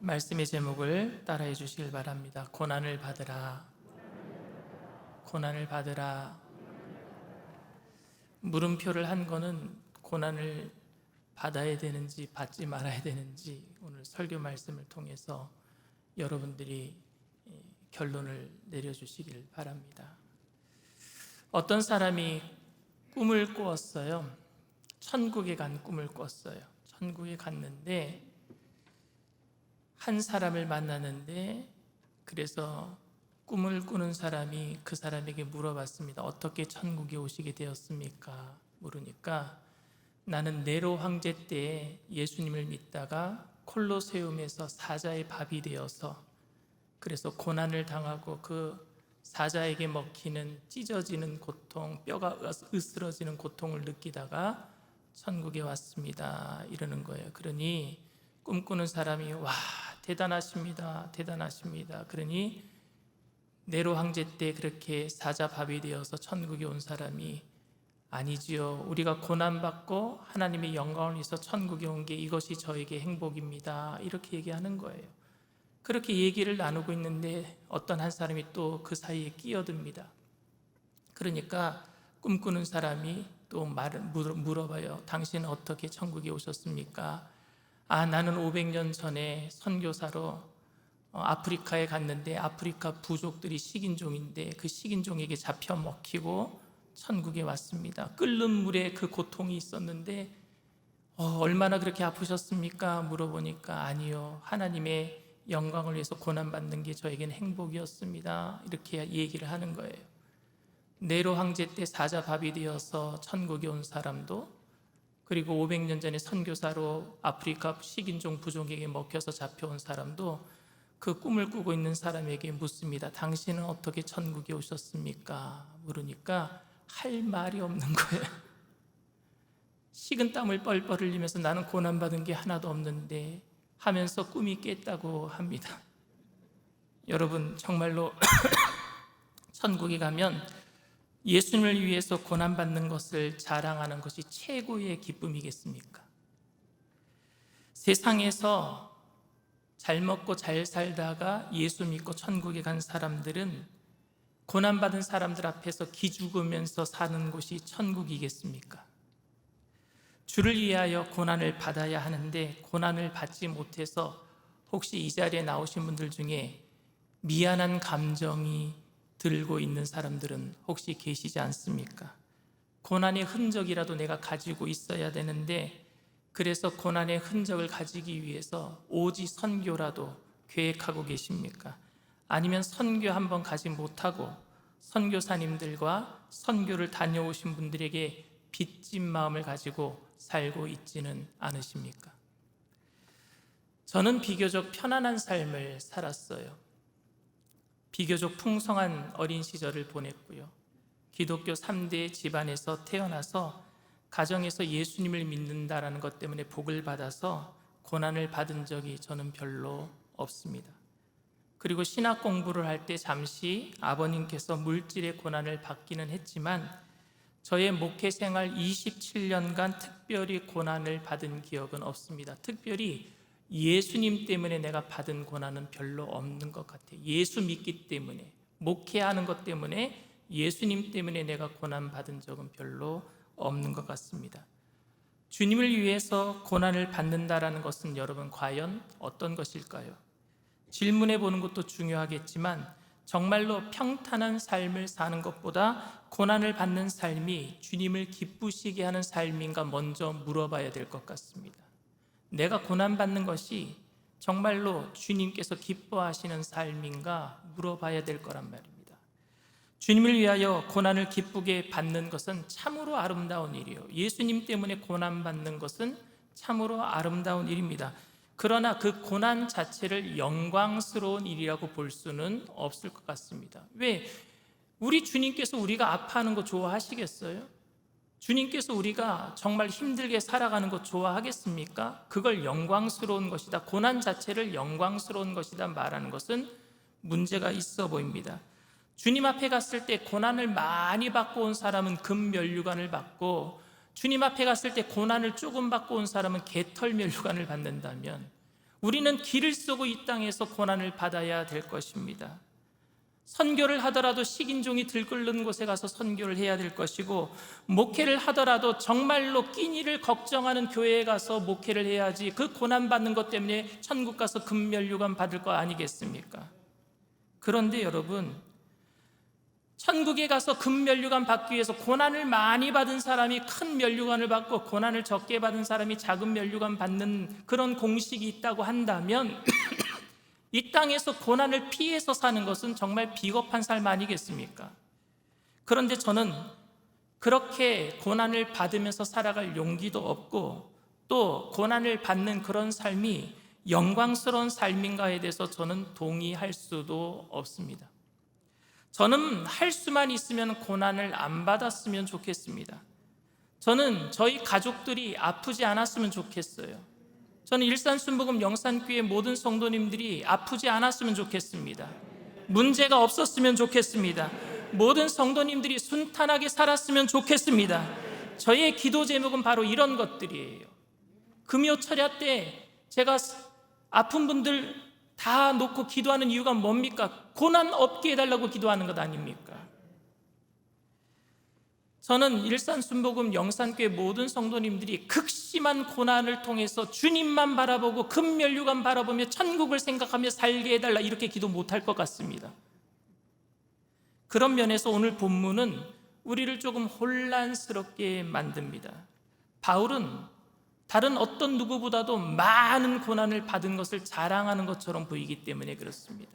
말씀의 제목을 따라해 주시길 바랍니다. 고난을 받으라. 고난을 받으라. 물음표를 한 거는 고난을 받아야 되는지 받지 말아야 되는지 오늘 설교 말씀을 통해서 여러분들이 결론을 내려주시길 바랍니다. 어떤 사람이 꿈을 꾸었어요. 천국에 간 꿈을 꿨어요. 천국에 갔는데 한 사람을 만나는데, 그래서 꿈을 꾸는 사람이 그 사람에게 물어봤습니다. 어떻게 천국에 오시게 되었습니까? 물으니까 나는 네로 황제 때 예수님을 믿다가 콜로세움에서 사자의 밥이 되어서, 그래서 고난을 당하고 그 사자에게 먹히는 찢어지는 고통, 뼈가 으스러지는 고통을 느끼다가 천국에 왔습니다. 이러는 거예요. 그러니 꿈꾸는 사람이 와, 대단하십니다. 대단하십니다. 그러니 네로 황제 때 그렇게 사자 밥이 되어서 천국에 온 사람이 아니지요. 우리가 고난받고 하나님의 영광을 위해서 천국에 온 게 이것이 저에게 행복입니다. 이렇게 얘기하는 거예요. 그렇게 얘기를 나누고 있는데 어떤 한 사람이 또 그 사이에 끼어듭니다. 그러니까 꿈꾸는 사람이 또 물어봐요. 당신은 어떻게 천국에 오셨습니까? 나는 500년 전에 선교사로 아프리카에 갔는데 아프리카 부족들이 식인종인데 그 식인종에게 잡혀 먹히고 천국에 왔습니다. 끓는 물에 그 고통이 있었는데 얼마나 그렇게 아프셨습니까? 물어보니까 아니요, 하나님의 영광을 위해서 고난받는 게 저에게는 행복이었습니다. 이렇게 얘기를 하는 거예요. 네로 황제 때 사자밥이 되어서 천국에 온 사람도, 그리고 500년 전에 선교사로 아프리카 식인종 부족에게 먹혀서 잡혀온 사람도 그 꿈을 꾸고 있는 사람에게 묻습니다. 당신은 어떻게 천국에 오셨습니까? 물으니까 할 말이 없는 거예요. 식은 땀을 뻘뻘 흘리면서 나는 고난받은 게 하나도 없는데 하면서 꿈이 깼다고 합니다. 여러분, 정말로 천국에 가면 예수님을 위해서 고난받는 것을 자랑하는 것이 최고의 기쁨이겠습니까? 세상에서 잘 먹고 잘 살다가 예수 믿고 천국에 간 사람들은 고난받은 사람들 앞에서 기죽으면서 사는 곳이 천국이겠습니까? 주를 위하여 고난을 받아야 하는데 고난을 받지 못해서 혹시 이 자리에 나오신 분들 중에 미안한 감정이 들고 있는 사람들은 혹시 계시지 않습니까? 고난의 흔적이라도 내가 가지고 있어야 되는데, 그래서 고난의 흔적을 가지기 위해서 오지 선교라도 계획하고 계십니까? 아니면 선교 한번 가지 못하고 선교사님들과 선교를 다녀오신 분들에게 빚진 마음을 가지고 살고 있지는 않으십니까? 저는 비교적 편안한 삶을 살았어요. 비교적 풍성한 어린 시절을 보냈고요. 기독교 3대 집안에서 태어나서 가정에서 예수님을 믿는다라는 것 때문에 복을 받아서 고난을 받은 적이 저는 별로 없습니다. 그리고 신학 공부를 할 때 잠시 아버님께서 물질의 고난을 받기는 했지만 저의 목회 생활 27년간 특별히 고난을 받은 기억은 없습니다. 특별히 예수님 때문에 내가 받은 고난은 별로 없는 것 같아요. 예수 믿기 때문에, 목회하는 것 때문에, 예수님 때문에 내가 고난 받은 적은 별로 없는 것 같습니다. 주님을 위해서 고난을 받는다라는 것은 여러분 과연 어떤 것일까요? 질문해 보는 것도 중요하겠지만 정말로 평탄한 삶을 사는 것보다 고난을 받는 삶이 주님을 기쁘시게 하는 삶인가 먼저 물어봐야 될 것 같습니다. 내가 고난받는 것이 정말로 주님께서 기뻐하시는 삶인가 물어봐야 될 거란 말입니다. 주님을 위하여 고난을 기쁘게 받는 것은 참으로 아름다운 일이요, 예수님 때문에 고난받는 것은 참으로 아름다운 일입니다. 그러나 그 고난 자체를 영광스러운 일이라고 볼 수는 없을 것 같습니다. 왜? 우리 주님께서 우리가 아파하는 거 좋아하시겠어요? 주님께서 우리가 정말 힘들게 살아가는 것 좋아하겠습니까? 그걸 영광스러운 것이다, 고난 자체를 영광스러운 것이다 말하는 것은 문제가 있어 보입니다. 주님 앞에 갔을 때 고난을 많이 받고 온 사람은 금면류관을 받고, 주님 앞에 갔을 때 고난을 조금 받고 온 사람은 개털면류관을 받는다면 우리는 길을 쓰고 이 땅에서 고난을 받아야 될 것입니다. 선교를 하더라도 식인종이 들끓는 곳에 가서 선교를 해야 될 것이고, 목회를 하더라도 정말로 끼니를 걱정하는 교회에 가서 목회를 해야지 그 고난받는 것 때문에 천국 가서 금면류관 받을 거 아니겠습니까? 그런데 여러분, 천국에 가서 금면류관 받기 위해서 고난을 많이 받은 사람이 큰 면류관을 받고 고난을 적게 받은 사람이 작은 면류관 받는 그런 공식이 있다고 한다면 이 땅에서 고난을 피해서 사는 것은 정말 비겁한 삶 아니겠습니까? 그런데 저는 그렇게 고난을 받으면서 살아갈 용기도 없고, 또 고난을 받는 그런 삶이 영광스러운 삶인가에 대해서 저는 동의할 수도 없습니다. 저는 할 수만 있으면 고난을 안 받았으면 좋겠습니다. 저는 저희 가족들이 아프지 않았으면 좋겠어요. 저는 일산순복음 영산교회 모든 성도님들이 아프지 않았으면 좋겠습니다. 문제가 없었으면 좋겠습니다. 모든 성도님들이 순탄하게 살았으면 좋겠습니다. 저의 기도 제목은 바로 이런 것들이에요. 금요 철야 때 제가 아픈 분들 다 놓고 기도하는 이유가 뭡니까? 고난 없게 해달라고 기도하는 것 아닙니까? 저는 일산순복음 영산교회 모든 성도님들이 극심한 고난을 통해서 주님만 바라보고 금면류관 바라보며 천국을 생각하며 살게 해달라, 이렇게 기도 못할 것 같습니다. 그런 면에서 오늘 본문은 우리를 조금 혼란스럽게 만듭니다. 바울은 다른 어떤 누구보다도 많은 고난을 받은 것을 자랑하는 것처럼 보이기 때문에 그렇습니다.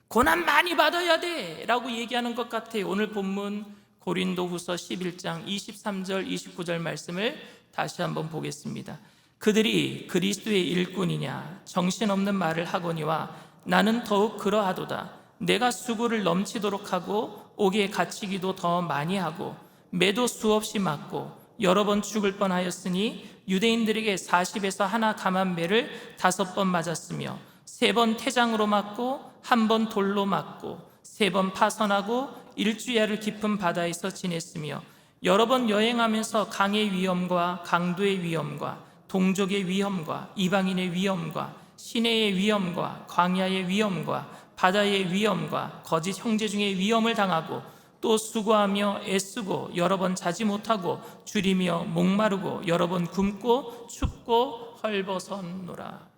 고난 많이 받아야 돼 라고 얘기하는 것 같아요. 오늘 본문 고린도후서 11장 23절 29절 말씀을 다시 한번 보겠습니다. 그들이 그리스도의 일꾼이냐 정신없는 말을 하거니와 나는 더욱 그러하도다. 내가 수고를 넘치도록 하고 옥에 갇히기도 더 많이 하고 매도 수없이 맞고 여러 번 죽을 뻔하였으니 유대인들에게 40에서 하나 감한 매를 5번 맞았으며 3번 태장으로 맞고 1번 돌로 맞고 3번 파선하고 일주야를 깊은 바다에서 지냈으며 여러 번 여행하면서 강의 위험과 강도의 위험과 동족의 위험과 이방인의 위험과 시내의 위험과 광야의 위험과 바다의 위험과 거짓 형제 중에 위험을 당하고 또 수고하며 애쓰고 여러 번 자지 못하고 줄이며 목마르고 여러 번 굶고 춥고 헐벗었노라.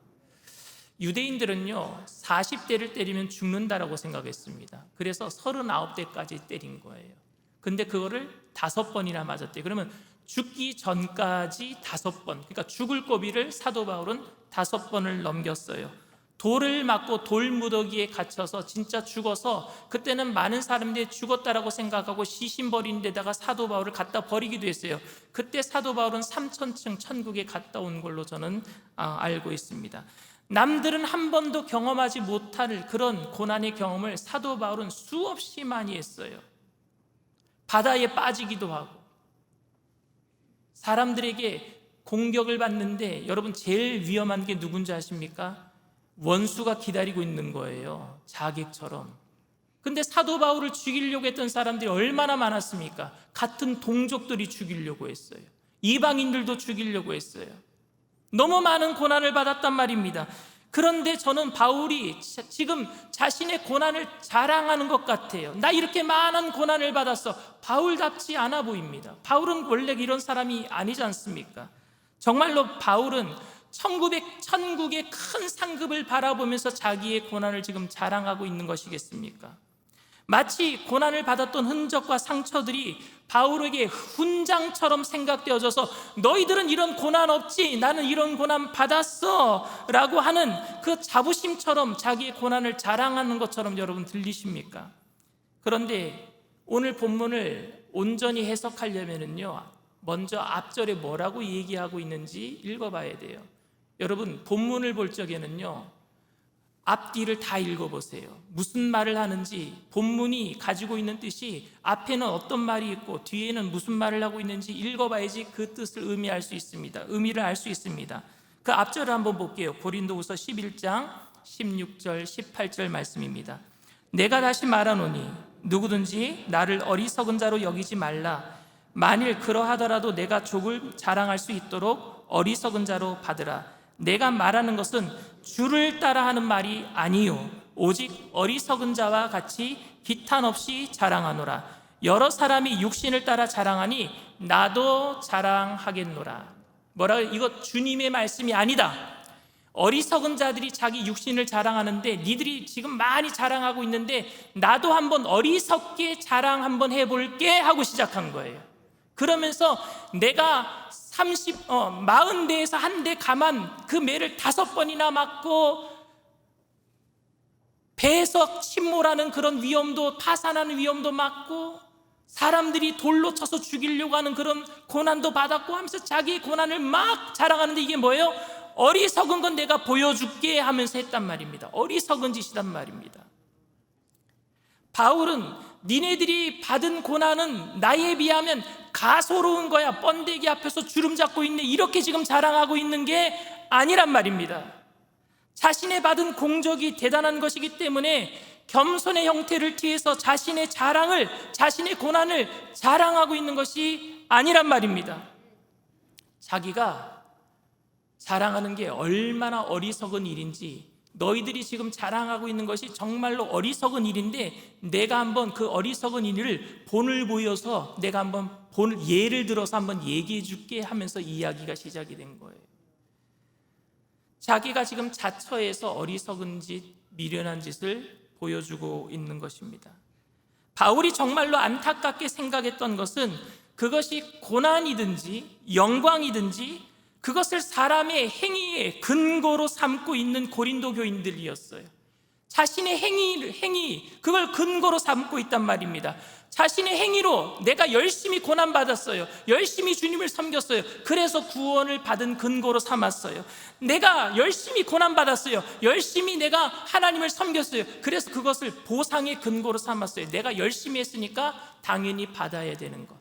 유대인들은요 40대를 때리면 죽는다라고 생각했습니다. 그래서 39대까지 때린 거예요. 근데 그거를 5번이나 맞았대요. 그러면 죽기 전까지 5번, 그러니까 죽을 고비를 사도 바울은 5번을 넘겼어요. 돌을 맞고 돌무더기에 갇혀서 진짜 죽어서, 그때는 많은 사람들이 죽었다라고 생각하고 시신 버리는 데다가 사도 바울을 갖다 버리기도 했어요. 그때 사도 바울은 3000층 천국에 갔다 온 걸로 저는 알고 있습니다. 남들은 한 번도 경험하지 못할 그런 고난의 경험을 사도 바울은 수없이 많이 했어요. 바다에 빠지기도 하고 사람들에게 공격을 받는데, 여러분 제일 위험한 게 누군지 아십니까? 원수가 기다리고 있는 거예요. 자객처럼. 근데 사도 바울을 죽이려고 했던 사람들이 얼마나 많았습니까? 같은 동족들이 죽이려고 했어요. 이방인들도 죽이려고 했어요. 너무 많은 고난을 받았단 말입니다. 그런데 저는 바울이 지금 자신의 고난을 자랑하는 것 같아요. 나 이렇게 많은 고난을 받았어. 바울답지 않아 보입니다. 바울은 원래 이런 사람이 아니지 않습니까? 정말로 바울은 천국의 큰 상급을 바라보면서 자기의 고난을 지금 자랑하고 있는 것이겠습니까? 마치 고난을 받았던 흔적과 상처들이 바울에게 훈장처럼 생각되어져서 너희들은 이런 고난 없지, 나는 이런 고난 받았어 라고 하는 그 자부심처럼 자기의 고난을 자랑하는 것처럼 여러분 들리십니까? 그런데 오늘 본문을 온전히 해석하려면요, 먼저 앞절에 뭐라고 얘기하고 있는지 읽어봐야 돼요. 여러분 본문을 볼 적에는요 앞뒤를 다 읽어보세요. 무슨 말을 하는지, 본문이 가지고 있는 뜻이 앞에는 어떤 말이 있고 뒤에는 무슨 말을 하고 있는지 읽어봐야지 그 뜻을 의미할 수 있습니다. 의미를 알 수 있습니다. 그 앞절을 한번 볼게요. 고린도후서 11장 16절 18절 말씀입니다. 내가 다시 말하노니 누구든지 나를 어리석은 자로 여기지 말라. 만일 그러하더라도 내가 족을 자랑할 수 있도록 어리석은 자로 받으라. 내가 말하는 것은 주를 따라하는 말이 아니요 오직 어리석은 자와 같이 기탄 없이 자랑하노라. 여러 사람이 육신을 따라 자랑하니 나도 자랑하겠노라. 뭐라고? 이거 주님의 말씀이 아니다. 어리석은 자들이 자기 육신을 자랑하는데 니들이 지금 많이 자랑하고 있는데 나도 한번 어리석게 자랑 한번 해볼게 하고 시작한 거예요. 그러면서 내가 40대에서 한 대 가만 그 매를 5번이나 맞고 배에서 침몰하는 그런 위험도, 파산하는 위험도 맞고 사람들이 돌로 쳐서 죽이려고 하는 그런 고난도 받았고 하면서 자기 고난을 막 자랑하는데 이게 뭐예요? 어리석은 건 내가 보여줄게 하면서 했단 말입니다. 어리석은 짓이란 말입니다. 바울은 니네들이 받은 고난은 나에 비하면 가소로운 거야, 번데기 앞에서 주름 잡고 있네, 이렇게 지금 자랑하고 있는 게 아니란 말입니다. 자신의 받은 공적이 대단한 것이기 때문에 겸손의 형태를 취해서 자신의 자랑을, 자신의 고난을 자랑하고 있는 것이 아니란 말입니다. 자기가 자랑하는 게 얼마나 어리석은 일인지, 너희들이 지금 자랑하고 있는 것이 정말로 어리석은 일인데 내가 한번 그 어리석은 일을 본을 보여서 내가 한번 예를 들어서 한번 얘기해 줄게 하면서 이야기가 시작이 된 거예요. 자기가 지금 자처해서 어리석은 짓, 미련한 짓을 보여주고 있는 것입니다. 바울이 정말로 안타깝게 생각했던 것은 그것이 고난이든지 영광이든지 그것을 사람의 행위의 근거로 삼고 있는 고린도 교인들이었어요. 자신의 행위 그걸 근거로 삼고 있단 말입니다. 자신의 행위로 내가 열심히 고난받았어요, 열심히 주님을 섬겼어요, 그래서 구원을 받은 근거로 삼았어요. 내가 열심히 고난받았어요, 열심히 내가 하나님을 섬겼어요, 그래서 그것을 보상의 근거로 삼았어요. 내가 열심히 했으니까 당연히 받아야 되는 것,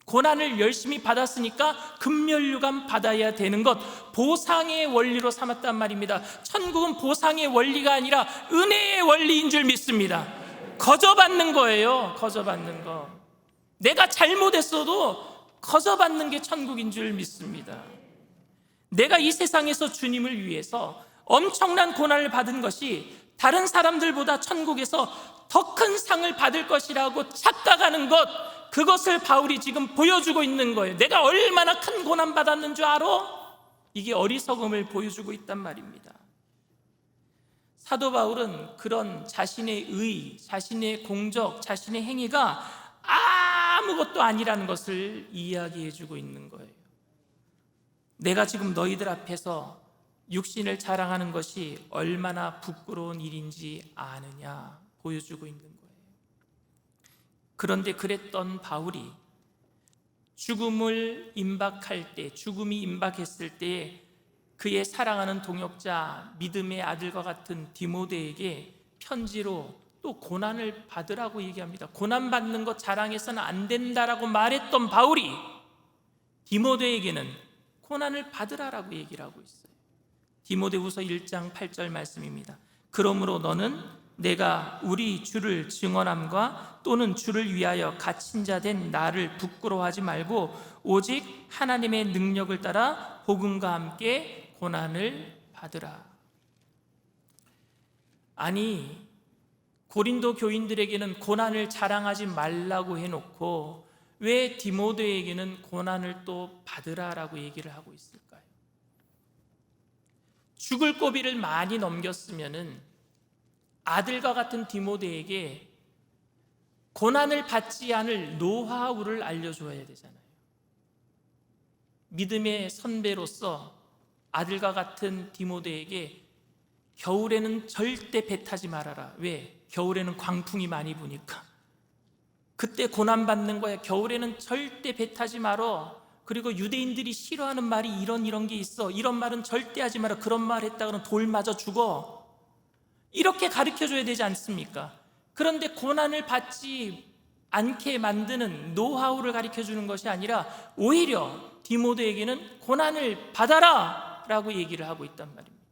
고난을 열심히 받았으니까 금면류관 받아야 되는 것, 보상의 원리로 삼았단 말입니다. 천국은 보상의 원리가 아니라 은혜의 원리인 줄 믿습니다. 거저받는 거예요. 거저받는 거. 내가 잘못했어도 거저받는 게 천국인 줄 믿습니다. 내가 이 세상에서 주님을 위해서 엄청난 고난을 받은 것이 다른 사람들보다 천국에서 더 큰 상을 받을 것이라고 착각하는 것, 그것을 바울이 지금 보여주고 있는 거예요. 내가 얼마나 큰 고난 받았는 줄 알아? 이게 어리석음을 보여주고 있단 말입니다. 사도 바울은 그런 자신의 의, 자신의 공적, 자신의 행위가 아무것도 아니라는 것을 이야기해 주고 있는 거예요. 내가 지금 너희들 앞에서 육신을 자랑하는 것이 얼마나 부끄러운 일인지 아느냐 보여주고 있는 거예요. 그런데 그랬던 바울이 죽음을 임박할 때, 죽음이 임박했을 때 그의 사랑하는 동역자, 믿음의 아들과 같은 디모데에게 편지로 또 고난을 받으라고 얘기합니다. 고난받는 것 자랑해서는 안 된다라고 말했던 바울이 디모데에게는 고난을 받으라라고 얘기를 하고 있어요. 디모데후서 1장 8절 말씀입니다. 그러므로 너는 내가 우리 주를 증언함과 또는 주를 위하여 갇힌 자 된 나를 부끄러워하지 말고 오직 하나님의 능력을 따라 복음과 함께 고난을 받으라. 아니, 고린도 교인들에게는 고난을 자랑하지 말라고 해놓고 왜 디모데에게는 고난을 또 받으라라고 얘기를 하고 있을까요? 죽을 고비를 많이 넘겼으면은 아들과 같은 디모데에게 고난을 받지 않을 노하우를 알려줘야 되잖아요. 믿음의 선배로서 아들과 같은 디모데에게 겨울에는 절대 배 타지 말아라. 왜? 겨울에는 광풍이 많이 부니까. 그때 고난받는 거야. 겨울에는 절대 배 타지 말어. 그리고 유대인들이 싫어하는 말이 이런 게 있어. 이런 말은 절대 하지 마라. 그런 말 했다가는 돌 맞아 죽어. 이렇게 가르쳐줘야 되지 않습니까? 그런데 고난을 받지 않게 만드는 노하우를 가르쳐주는 것이 아니라 오히려 디모데에게는 고난을 받아라 라고 얘기를 하고 있단 말입니다.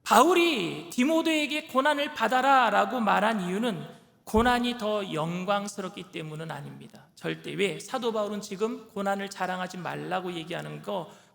바울이 디모데에게 고난을 받아라 라고 말한 이유는 고난이 더 영광스럽기 때문은 아닙니다. 절대. 왜? 사도 바울은 지금 고난을 자랑하지 말라고 얘기하는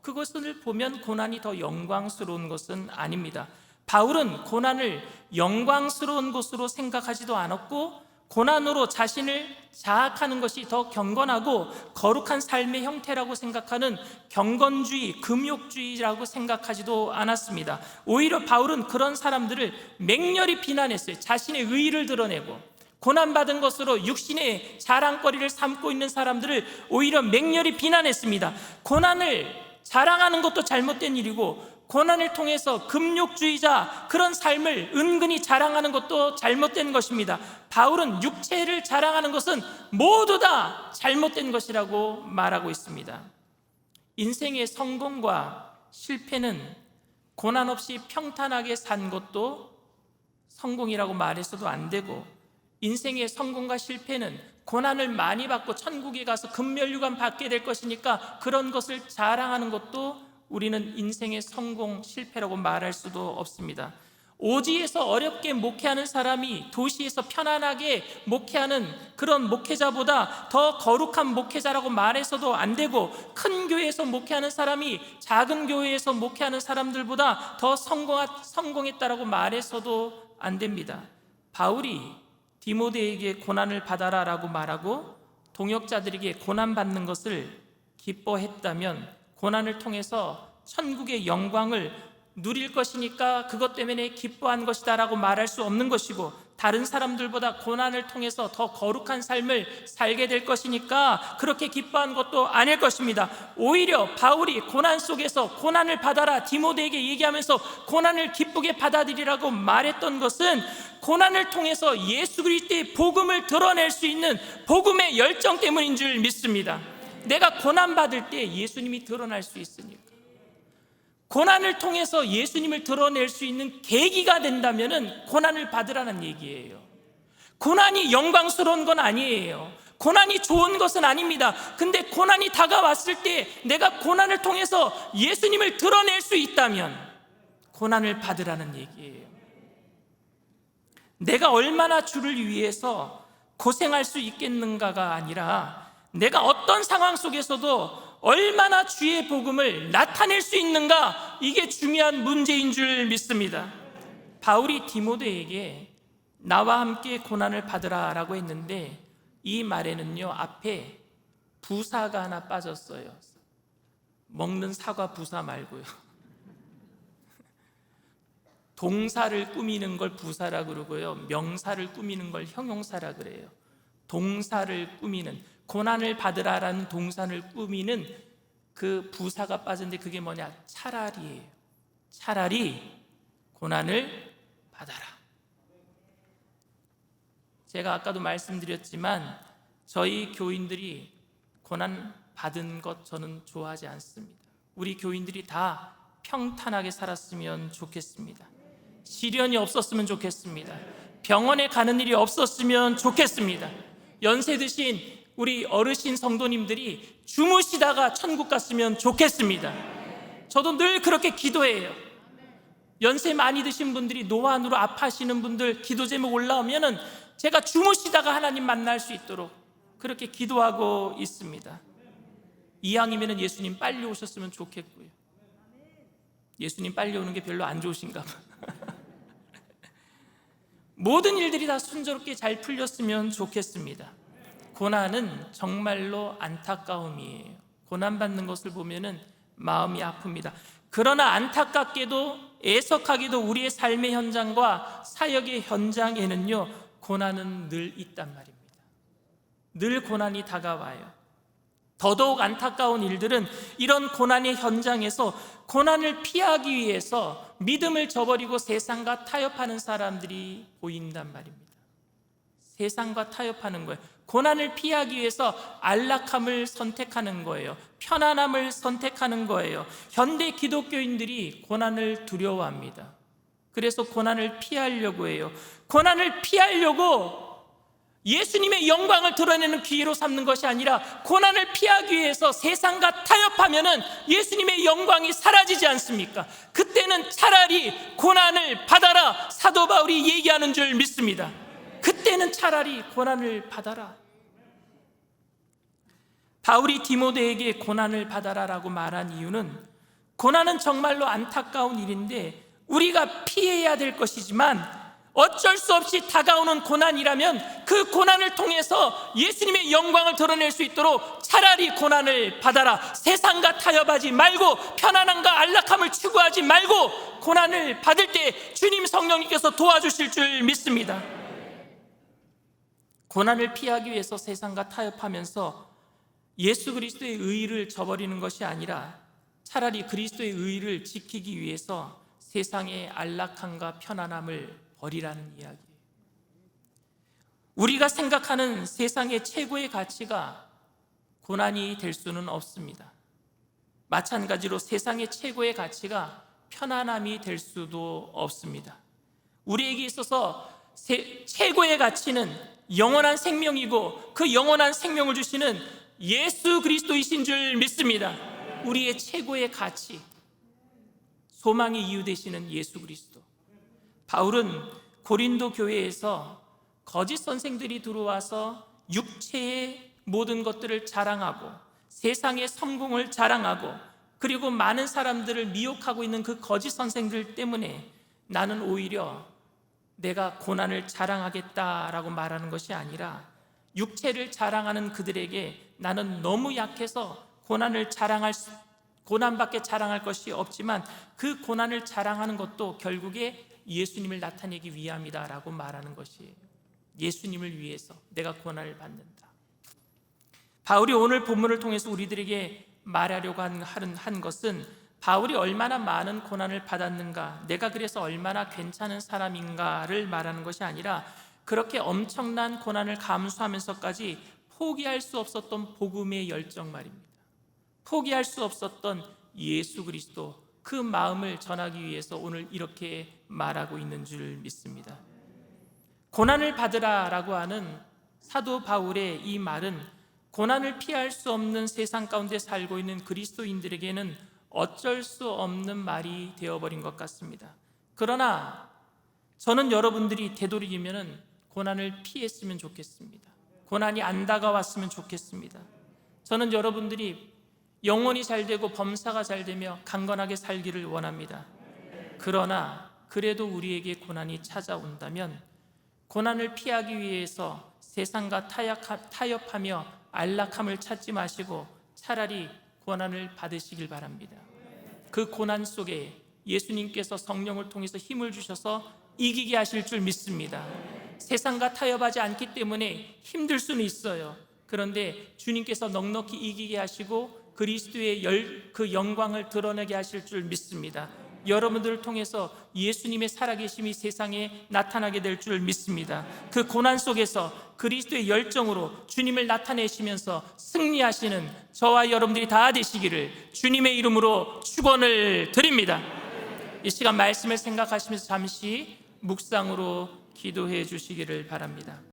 그것을 보면 고난이 더 영광스러운 것은 아닙니다. 바울은 고난을 영광스러운 것으로 생각하지도 않았고, 고난으로 자신을 자학하는 것이 더 경건하고 거룩한 삶의 형태라고 생각하는 경건주의, 금욕주의라고 생각하지도 않았습니다. 오히려 바울은 그런 사람들을 맹렬히 비난했어요. 자신의 의의를 드러내고 고난받은 것으로 육신의 자랑거리를 삼고 있는 사람들을 오히려 맹렬히 비난했습니다. 고난을 자랑하는 것도 잘못된 일이고, 고난을 통해서 금욕주의자 그런 삶을 은근히 자랑하는 것도 잘못된 것입니다. 바울은 육체를 자랑하는 것은 모두 다 잘못된 것이라고 말하고 있습니다. 인생의 성공과 실패는 고난 없이 평탄하게 산 것도 성공이라고 말해서도 안 되고, 인생의 성공과 실패는 고난을 많이 받고 천국에 가서 금면류관 받게 될 것이니까 그런 것을 자랑하는 것도 우리는 인생의 성공, 실패라고 말할 수도 없습니다. 오지에서 어렵게 목회하는 사람이 도시에서 편안하게 목회하는 그런 목회자보다 더 거룩한 목회자라고 말해서도 안 되고, 큰 교회에서 목회하는 사람이 작은 교회에서 목회하는 사람들보다 더 성공했다라고 말해서도 안 됩니다. 바울이 디모데에게 고난을 받아라 라고 말하고 동역자들에게 고난받는 것을 기뻐했다면, 고난을 통해서 천국의 영광을 누릴 것이니까 그것 때문에 기뻐한 것이다 라고 말할 수 없는 것이고, 다른 사람들보다 고난을 통해서 더 거룩한 삶을 살게 될 것이니까 그렇게 기뻐한 것도 아닐 것입니다. 오히려 바울이 고난 속에서 고난을 받아라 디모데에게 얘기하면서 고난을 기쁘게 받아들이라고 말했던 것은 고난을 통해서 예수 그리스도의 복음을 드러낼 수 있는 복음의 열정 때문인 줄 믿습니다. 내가 고난받을 때 예수님이 드러날 수 있으니까. 고난을 통해서 예수님을 드러낼 수 있는 계기가 된다면 고난을 받으라는 얘기예요. 고난이 영광스러운 건 아니에요. 고난이 좋은 것은 아닙니다. 근데 고난이 다가왔을 때 내가 고난을 통해서 예수님을 드러낼 수 있다면 고난을 받으라는 얘기예요. 내가 얼마나 주를 위해서 고생할 수 있겠는가가 아니라, 내가 어떤 상황 속에서도 얼마나 주의 복음을 나타낼 수 있는가, 이게 중요한 문제인 줄 믿습니다. 바울이 디모데에게 나와 함께 고난을 받으라 라고 했는데, 이 말에는요 앞에 부사가 하나 빠졌어요. 먹는 사과 부사 말고요. 동사를 꾸미는 걸 부사라 그러고요, 명사를 꾸미는 걸 형용사라 그래요. 동사를 꾸미는, 고난을 받으라라는 동사를 꾸미는 그 부사가 빠졌는데 그게 뭐냐? 차라리예요. 차라리 고난을 받아라. 제가 아까도 말씀드렸지만 저희 교인들이 고난 받은 것 저는 좋아하지 않습니다. 우리 교인들이 다 평탄하게 살았으면 좋겠습니다. 시련이 없었으면 좋겠습니다. 병원에 가는 일이 없었으면 좋겠습니다. 연세 드신 우리 어르신 성도님들이 주무시다가 천국 갔으면 좋겠습니다. 저도 늘 그렇게 기도해요. 연세 많이 드신 분들이 노안으로 아파하시는 분들 기도 제목 올라오면은 제가 주무시다가 하나님 만날 수 있도록 그렇게 기도하고 있습니다. 이왕이면 예수님 빨리 오셨으면 좋겠고요. 예수님 빨리 오는 게 별로 안 좋으신가 봐. 모든 일들이 다 순조롭게 잘 풀렸으면 좋겠습니다. 고난은 정말로 안타까움이에요. 고난받는 것을 보면은 마음이 아픕니다. 그러나 안타깝게도 애석하게도 우리의 삶의 현장과 사역의 현장에는요 고난은 늘 있단 말입니다. 늘 고난이 다가와요. 더더욱 안타까운 일들은 이런 고난의 현장에서 고난을 피하기 위해서 믿음을 저버리고 세상과 타협하는 사람들이 보인단 말입니다. 세상과 타협하는 거예요. 고난을 피하기 위해서 안락함을 선택하는 거예요. 편안함을 선택하는 거예요. 현대 기독교인들이 고난을 두려워합니다. 그래서 고난을 피하려고 해요. 고난을 피하려고 예수님의 영광을 드러내는 기회로 삼는 것이 아니라 고난을 피하기 위해서 세상과 타협하면은 예수님의 영광이 사라지지 않습니까? 그때는 차라리 고난을 받아라, 사도 바울이 얘기하는 줄 믿습니다. 그때는 차라리 고난을 받아라. 바울이 디모데에게 고난을 받아라라고 말한 이유는 고난은 정말로 안타까운 일인데 우리가 피해야 될 것이지만 어쩔 수 없이 다가오는 고난이라면 그 고난을 통해서 예수님의 영광을 드러낼 수 있도록 차라리 고난을 받아라. 세상과 타협하지 말고 편안함과 안락함을 추구하지 말고 고난을 받을 때 주님 성령님께서 도와주실 줄 믿습니다. 고난을 피하기 위해서 세상과 타협하면서 예수 그리스도의 의의를 저버리는 것이 아니라 차라리 그리스도의 의의를 지키기 위해서 세상의 안락함과 편안함을 버리라는 이야기예요. 우리가 생각하는 세상의 최고의 가치가 고난이 될 수는 없습니다. 마찬가지로 세상의 최고의 가치가 편안함이 될 수도 없습니다. 우리에게 있어서 최고의 가치는 영원한 생명이고 그 영원한 생명을 주시는 예수 그리스도이신 줄 믿습니다. 우리의 최고의 가치, 소망의 이유 되시는 예수 그리스도. 바울은 고린도 교회에서 거짓 선생들이 들어와서 육체의 모든 것들을 자랑하고 세상의 성공을 자랑하고 그리고 많은 사람들을 미혹하고 있는 그 거짓 선생들 때문에 나는 오히려 내가 고난을 자랑하겠다라고 말하는 것이 아니라 육체를 자랑하는 그들에게 나는 너무 약해서 고난밖에 자랑할 것이 없지만 그 고난을 자랑하는 것도 결국에 예수님을 나타내기 위함이다라고 말하는 것이에요. 예수님을 위해서 내가 고난을 받는다. 바울이 오늘 본문을 통해서 우리들에게 말하려고 한 것은 바울이 얼마나 많은 고난을 받았는가, 내가 그래서 얼마나 괜찮은 사람인가를 말하는 것이 아니라 그렇게 엄청난 고난을 감수하면서까지 포기할 수 없었던 복음의 열정 말입니다. 포기할 수 없었던 예수 그리스도, 그 마음을 전하기 위해서 오늘 이렇게 말하고 있는 줄 믿습니다. 고난을 받으라라고 하는 사도 바울의 이 말은 고난을 피할 수 없는 세상 가운데 살고 있는 그리스도인들에게는 어쩔 수 없는 말이 되어버린 것 같습니다. 그러나 저는 여러분들이 되도록이면 고난을 피했으면 좋겠습니다. 고난이 안 다가왔으면 좋겠습니다. 저는 여러분들이 영혼이 잘되고 범사가 잘되며 강건하게 살기를 원합니다. 그러나 그래도 우리에게 고난이 찾아온다면 고난을 피하기 위해서 세상과 타협하며 안락함을 찾지 마시고 차라리 고난을 받으시길 바랍니다. 그 고난 속에 예수님께서 성령을 통해서 힘을 주셔서 이기게 하실 줄 믿습니다. 세상과 타협하지 않기 때문에 힘들 수는 있어요. 그런데 주님께서 넉넉히 이기게 하시고 그리스도의 그 영광을 드러내게 하실 줄 믿습니다. 여러분들을 통해서 예수님의 살아계심이 세상에 나타나게 될 줄 믿습니다. 그 고난 속에서 그리스도의 열정으로 주님을 나타내시면서 승리하시는 저와 여러분들이 다 되시기를 주님의 이름으로 축원을 드립니다. 이 시간 말씀을 생각하시면서 잠시 묵상으로 기도해 주시기를 바랍니다.